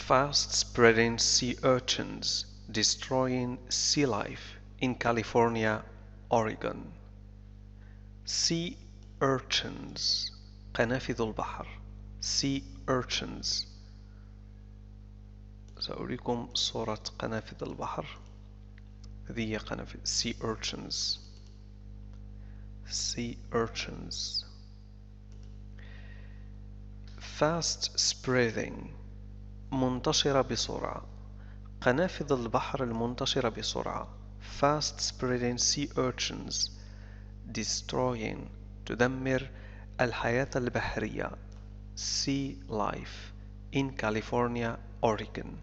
Fast-spreading sea urchins destroying sea life in California, Oregon. Sea urchins قنافذ البحر. Sea urchins. سأريكم صورة قنافذ البحر. هذه هي قنافذ sea urchins. Sea urchins. Fast spreading منتشرة بسرعة. قنافذ البحر المنتشرة بسرعة. Fast spreading sea urchins destroying تدمر الحياة البحرية. Sea life in California, Oregon.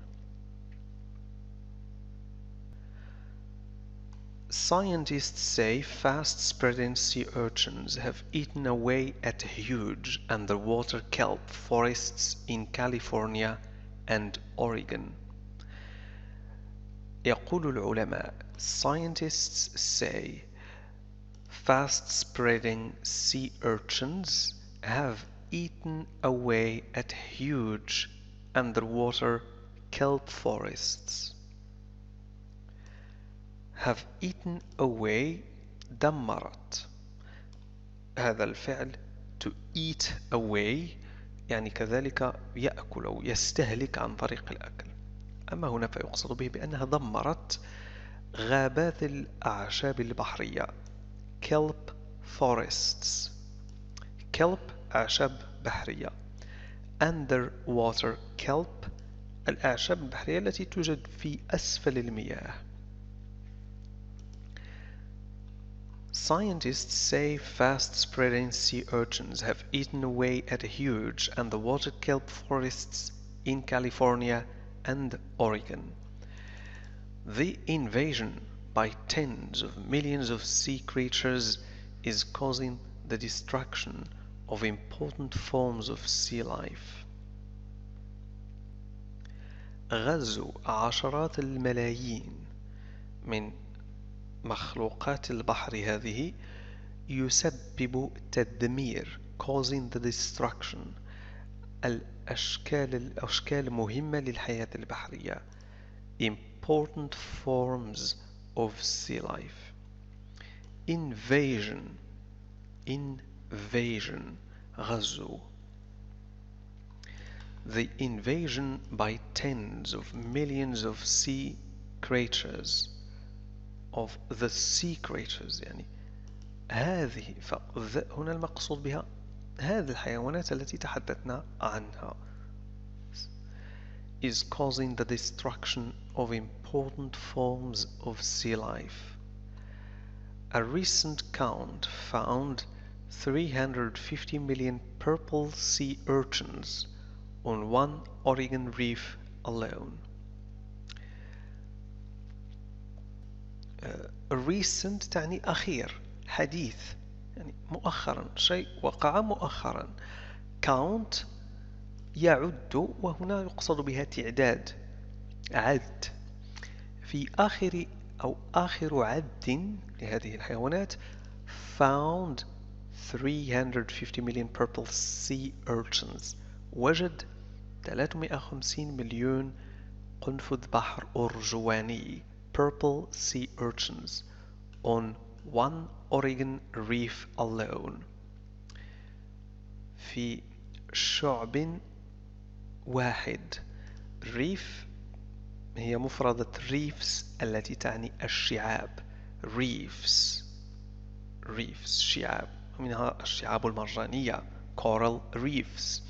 Scientists say fast-spreading sea urchins have eaten away at huge underwater kelp forests in California and Oregon. يقول العلماء Scientists say fast-spreading sea urchins have eaten away at huge underwater kelp forests. Have eaten away دمرت. هذا الفعل to eat away يعني كذلك يأكل أو يستهلك عن طريق الأكل. أما هنا فيقصد به بأنها دمرت غابات الأعشاب البحرية. kelp forests. kelp أعشاب بحرية. underwater kelp الأعشاب البحرية التي توجد في أسفل المياه. Scientists say fast-spreading sea urchins have eaten away at huge underwater kelp forests in California and Oregon. The invasion by tens of millions of sea creatures is causing the destruction of important forms of sea life. غزو عشرات الملايين من مخلوقات البحر هذه يسبب تدمير causing the destruction الأشكال مهمة للحياة البحرية important forms of sea life. invasion غزو. The invasion by tens of millions of sea creatures of the sea creatures يعني هذه هنا المقصود بها هذه الحيوانات التي تحدثنا عنها is causing the destruction of important forms of sea life. A recent count found 350 million purple sea urchins on one Oregon reef alone. recent تعني أخير حديث يعني مؤخرا شيء وقع مؤخرا. count يعد وهنا يقصد بها تعداد عد. في آخر عد لهذه الحيوانات found 350 million purple sea urchins وجد 350 مليون قنفذ بحر أرجواني purple sea urchins on one Oregon reef alone. في شعب واحد. reef هي مفردة reefs التي تعني الشعاب. reefs شعاب منها الشعاب المرجانية coral reefs.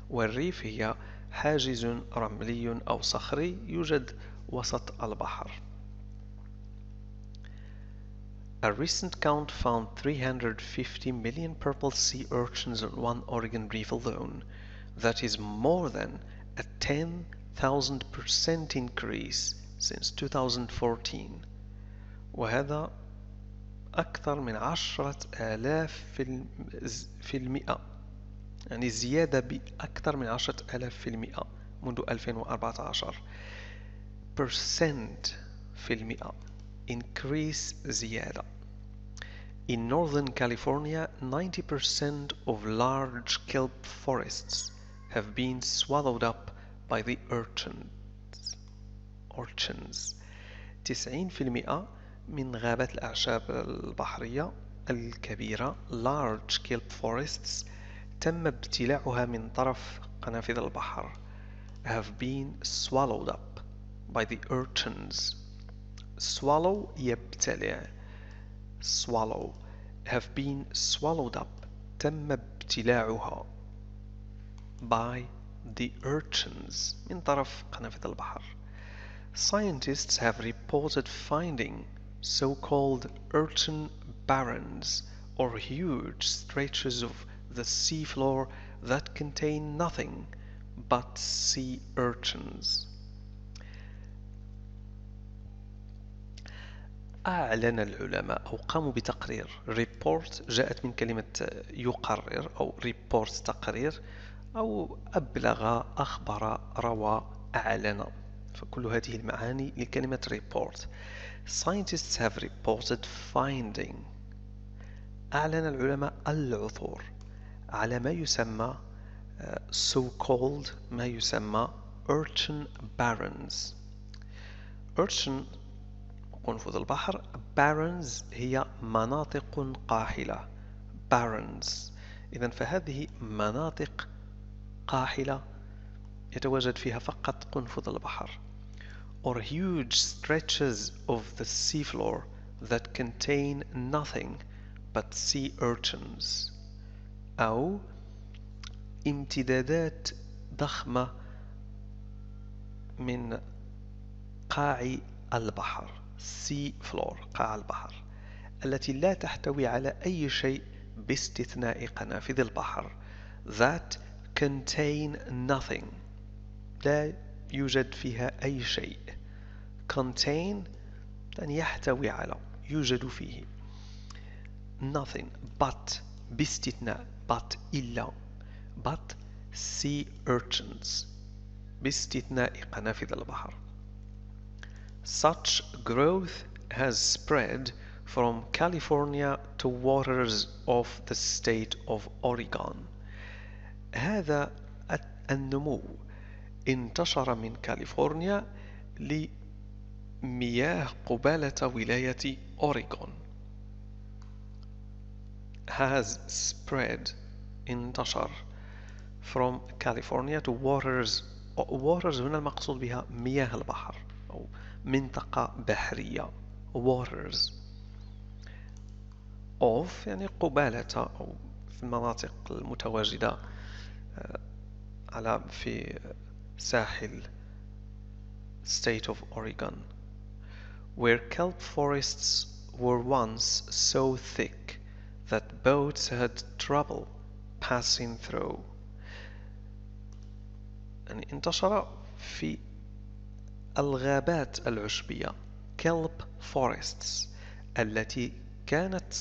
والريف هي حاجز رملي أو صخري يوجد وسط البحر. A recent count found 350 million purple sea urchins on one Oregon reef alone. That is more than a 10,000% increase since 2014. وهذا أكثر من 10,000 في المئة يعني زيادة بأكثر من 10,000 في المئة منذ 2014. percent في المئة increase زيادة. In northern California, 90% of large kelp forests have been swallowed up by the urchins. 90% من غابات الأعشاب البحرية الكبيرة large kelp forests تم ابتلاعها من طرف قنافذ البحر have been swallowed up by the urchins. swallow يبتلع swallow have been swallowed up تم ابتلاعها by the urchins من طرف قنافذ البحر. Scientists have reported finding so-called urchin barrens or huge stretches of the seafloor that contain nothing but sea urchins. أعلن العلماء أو قاموا بتقرير report جاءت من كلمة يقرر أو report تقرير أو أبلغ أخبر روى أعلن فكل هذه المعاني لكلمة report. Scientists have reported finding أعلن العلماء العثور على ما يسمى so-called ما يسمى urchin barrens. urchin قنفذ البحر barrens هي مناطق قاحلة barrens إذن فهذه مناطق قاحلة يتواجد فيها فقط قنفذ البحر or huge stretches of the seafloor that contain nothing but sea urchins أو امتدادات ضخمة من قاع البحر sea floor قاع البحر التي لا تحتوي على أي شيء باستثناء قنافذ البحر that contain nothing لا يوجد فيها أي شيء contain يعني يحتوي على يوجد فيه nothing but باستثناء but إلا but sea urchins باستثناء قنافذ البحر. Such growth has spread from California to waters of the state of Oregon. هذا النمو انتشر من كاليفورنيا لمياه قبالة ولاية أوريغون. has spread انتشر from California to waters. waters هنا المقصود بها مياه البحر أو منطقة بحرية waters of يعني قبالة أو في المناطق المتواجدة على في ساحل state of Oregon where kelp forests were once so thick that boats had trouble passing through. يعني انتشر في الغابات العشبية kelp forests التي كانت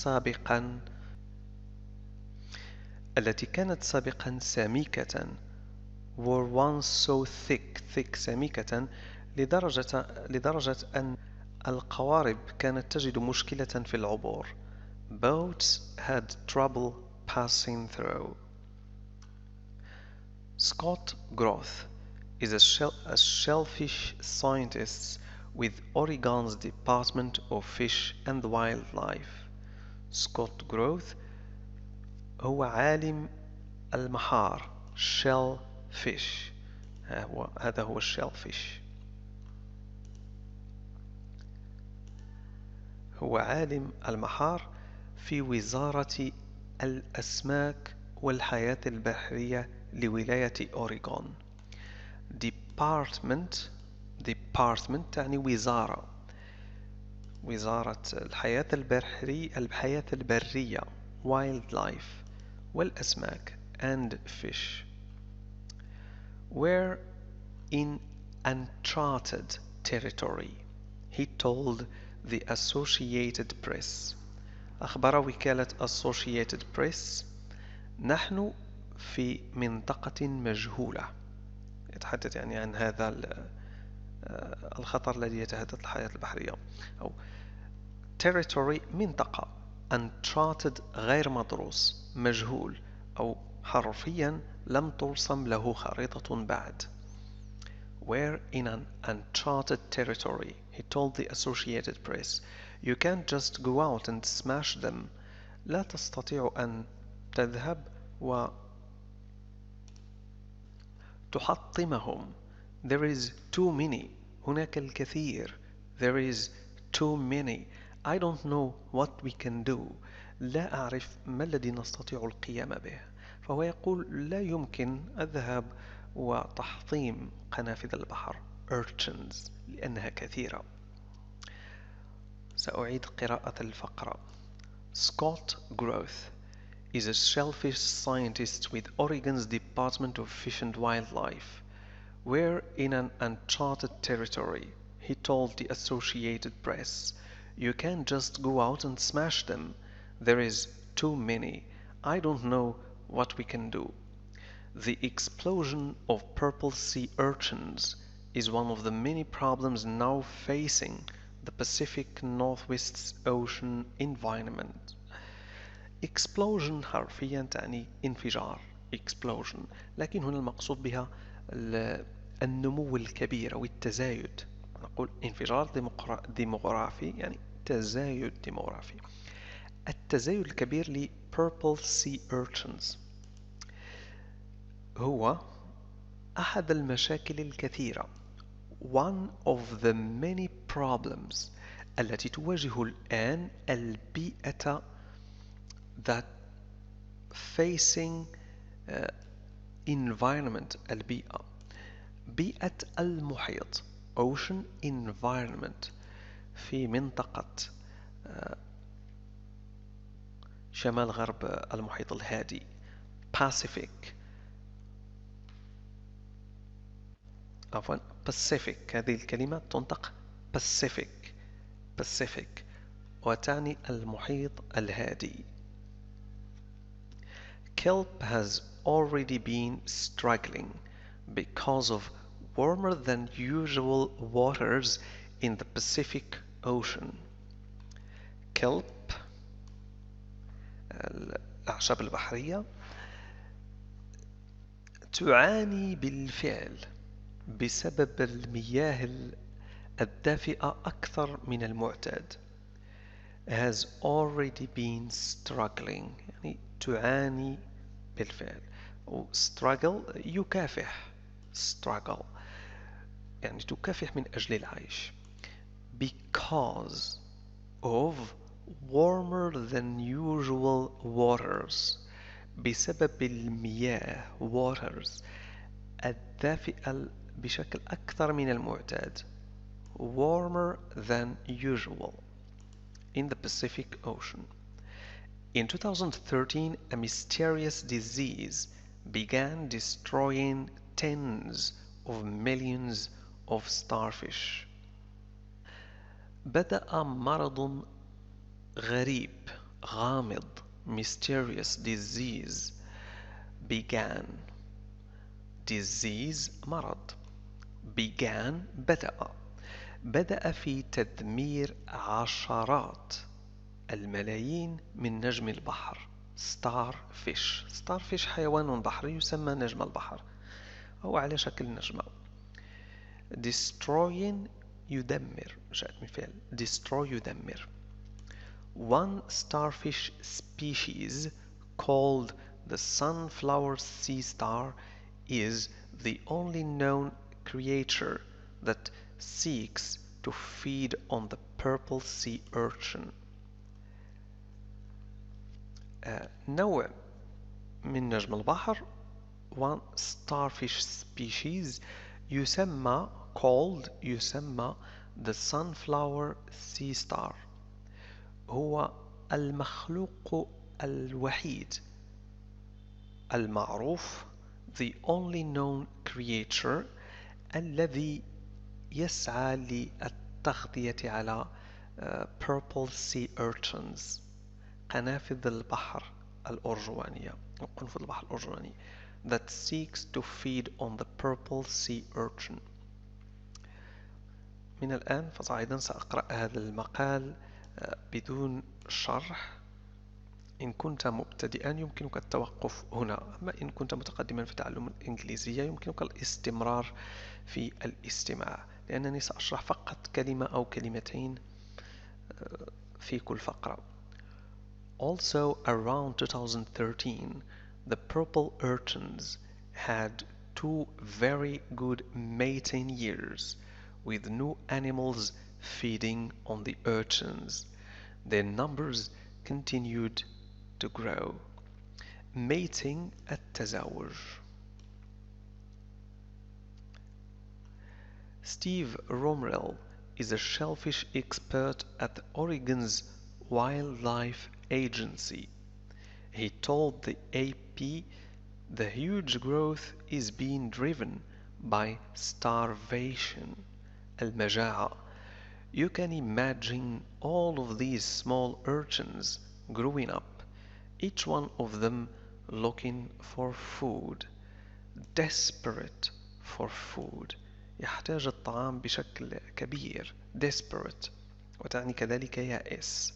سابقا سميكة were once so thick سميكة لدرجة أن القوارب كانت تجد مشكلة في العبور. Boats had trouble passing through. Scott Groth is a shellfish scientist with Oregon's Department of Fish and Wildlife. Scott Groth هو عالم المحار shellfish هذا هو shellfish هو عالم المحار في وزارة الأسماك والحياة البحرية لولاية أوريغون. Department تعني وزارة الحياة البرية wildlife والأسماك and fish were in uncharted territory, he told the Associated Press. أخبر وكالة Associated Press نحن في منطقة مجهولة يتحدث يعني عن هذا الخطر الذي يتهدد الحياة البحرية أو territory منطقة uncharted غير مدروس مجهول أو حرفيا لم ترسم له خريطة بعد. were in an uncharted territory. He told the Associated Press, "You can't just go out and smash them." لا تستطيع أن تذهب وتحطمهم. There is too many. هناك الكثير. There is too many. I don't know what we can do. لا أعرف ما الذي نستطيع القيام به. فهو يقول لا يمكن الذهاب وتحطيم قنافذ البحر urchins لأنها كثيرة. سأعيد قراءة الفقرة. Scott Groth is a shellfish scientist with Oregon's Department of Fish and Wildlife. "We're in an uncharted territory," he told the Associated Press. "You can't just go out and smash them. There is too many. I don't know what we can do." The explosion of purple sea urchins is one of the many problems now facing the Pacific Northwest Ocean environment. explosion حرفيا تعني انفجار explosion، لكن هنا المقصود بها النمو الكبير أو التزايد. نقول انفجار ديموغرافي يعني تزايد ديموغرافي. التزايد الكبير ل purple sea urchins هو أحد المشاكل الكثيرة one of the many problems التي تواجه الآن البيئة that facing environment البيئة بيئة المحيط ocean environment في منطقة شمال غرب المحيط الهادي Pacific عفوا Pacific. هذه الكلمة تنطق Pacific وتعني المحيط الهادي. Kelp has already been struggling because of warmer than usual waters in the Pacific Ocean. Kelp الأعشاب البحرية تعاني بالفعل بسبب المياه الدافئة أكثر من المعتاد. has already been struggling يعني تعاني بالفعل. و struggle يكافح struggle يعني تكافح من أجل العيش. because of warmer than usual waters بسبب المياه waters الدافئة بشكل أكثر من المعتاد warmer than usual in the Pacific Ocean. In 2013, a mysterious disease began destroying tens of millions of starfish. بدأ مرض غريب غامض mysterious disease began disease مرض began بدأ في تدمير عشرات الملايين من نجم البحر starfish حيوان بحري يسمى نجم البحر أو على شكل نجمة. destroying يدمر جاءت من فعل destroy يدمر. One starfish species called the sunflower sea star is the only known creature that seeks to feed on the purple sea urchin. نوع من نجم البحر one starfish species يسمى the sunflower sea star هو المخلوق الوحيد المعروف the only known creature الذي يسعى للتغطية على purple sea urchins قنافذ البحر الأرجوانية أو قنفذ البحر الأرجواني that seeks to feed on the purple sea urchin. من الآن فصاعدا سأقرأ هذا المقال بدون شرح إن كنت مبتدئا يمكنك التوقف هنا، أما إن كنت متقدما في تعلم الإنجليزية يمكنك الاستمرار في الاستماع، لأنني سأشرح فقط كلمة أو كلمتين في كل فقرة. Also, around 2013, the purple urchins had 2 very good mating years, with no animals feeding on the urchins. Their numbers continued to grow. Mating التزاوج. Steve Romrell is a shellfish expert at Oregon's Wildlife Agency. He told the AP the huge growth is being driven by starvation, المجاعة. You can imagine all of these small urchins growing up, each one of them looking for food, desperate for food. يحتاج الطعام بشكل كبير. Desperate وتعني كذلك يائس.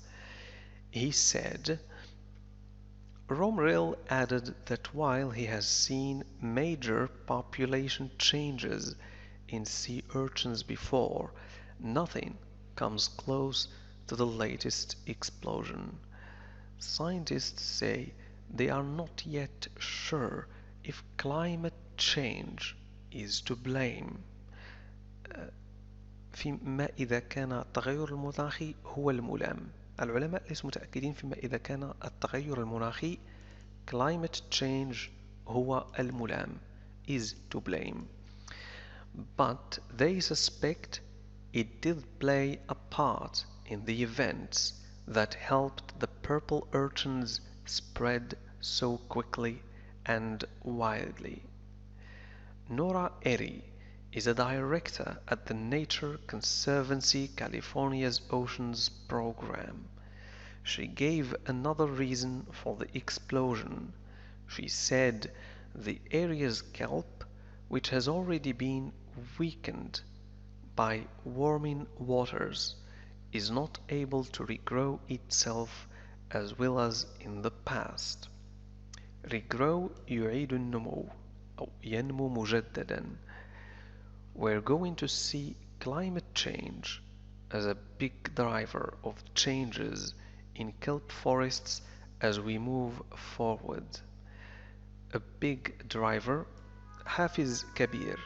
He said, Romrell added that while he has seen major population changes in sea urchins before, nothing comes close to the latest explosion. Scientists say they are not yet sure if climate change is to blame. فيما إذا كان التغير المناخي هو الملام. العلماء ليسوا متأكدين فيما إذا كان التغير المناخي climate change هو الملام is to blame. But they suspect it did play a part in the events that helped the purple urchins spread so quickly and wildly. Nora Erie is a director at the Nature Conservancy California's Oceans Program. She gave another reason for the explosion. She said the area's kelp, which has already been weakened by warming waters, is not able to regrow itself as well as in the past. Regrow يعيد النمو أو ينمو مجددا. We're going to see climate change as a big driver of changes in kelp forests as we move forward. A big driver, حافز كبير.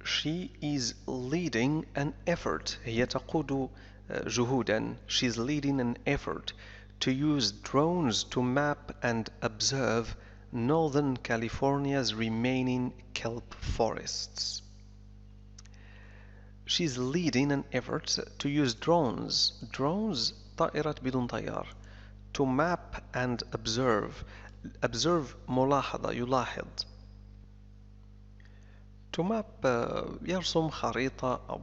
She is leading an effort. هي تقود جهودا. She's leading an effort to use drones to map and observe Northern California's remaining kelp forests. She's leading an effort to use drones. Drones طائرات بدون طيار. To map and observe. Observe ملاحظة يلاحظ. To map يرسم خريطة أو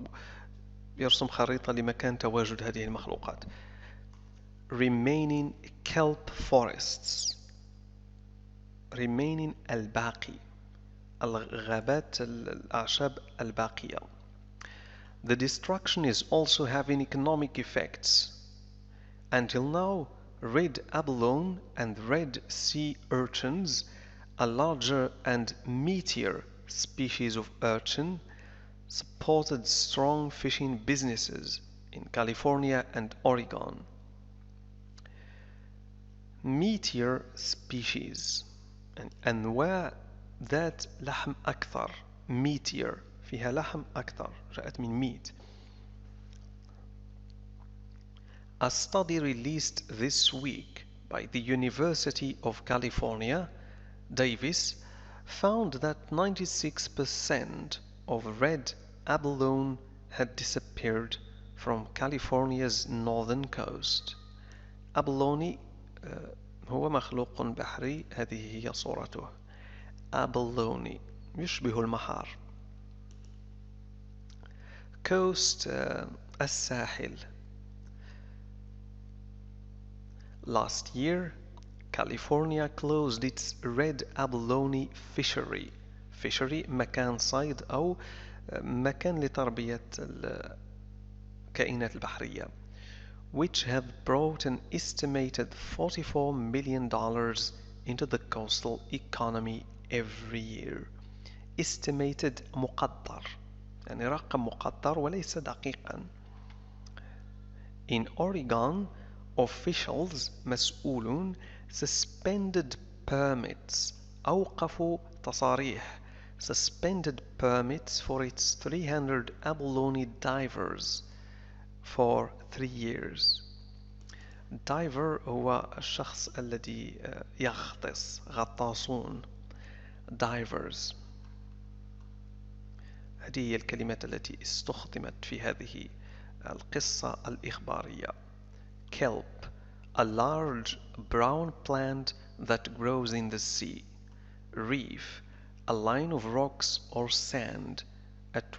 يرسم خريطة لمكان تواجد هذه المخلوقات. Remaining kelp forests. Remaining الباقي. الغابات الأعشاب الباقية. The destruction is also having economic effects. Until now, red abalone and red sea urchins, a larger and meatier species of urchin, supported strong fishing businesses in California and Oregon. Meatier species أنواع ذات لحم أكثر. meatier فيها لحم أكثر جاءت من meat. A study released this week by the University of California, Davis, found that 96% of red abalone had disappeared from California's northern coast. abalone هو مخلوق بحري. هذه هي صورته. abalone يشبه المحار. coast الساحل. Last year, California closed its red abalone fishery. fishery مكان صيد أو مكان لتربية الكائنات البحرية. which have brought an estimated $44 million into the coastal economy every year. Estimated مقدر، يعني رقم مقدر وليس دقيقا. In Oregon, officials مسؤولون suspended permits أوقفوا تصاريح suspended permits for its 300 abalone divers for 3 years. diver هو الشخص الذي يغطس، غطاسون divers. هذه هي الكلمات التي استخدمت في هذه القصة الإخبارية. kelp, a large brown plant that grows in the sea. reef, a line of rocks or sand at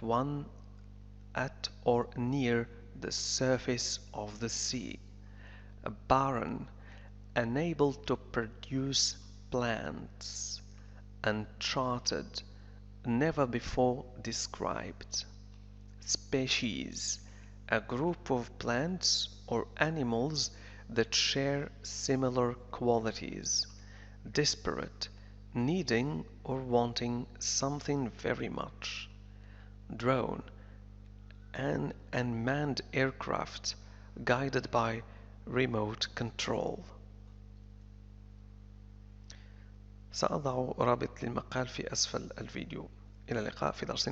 or near the surface of the sea. barren, unable to produce plants. uncharted, never before described. species, a group of plants or animals that share similar qualities. desperate, needing or wanting something very much. drone, an unmanned aircraft guided by remote control. سأضع رابط للمقال في أسفل الفيديو. إلى اللقاء في درس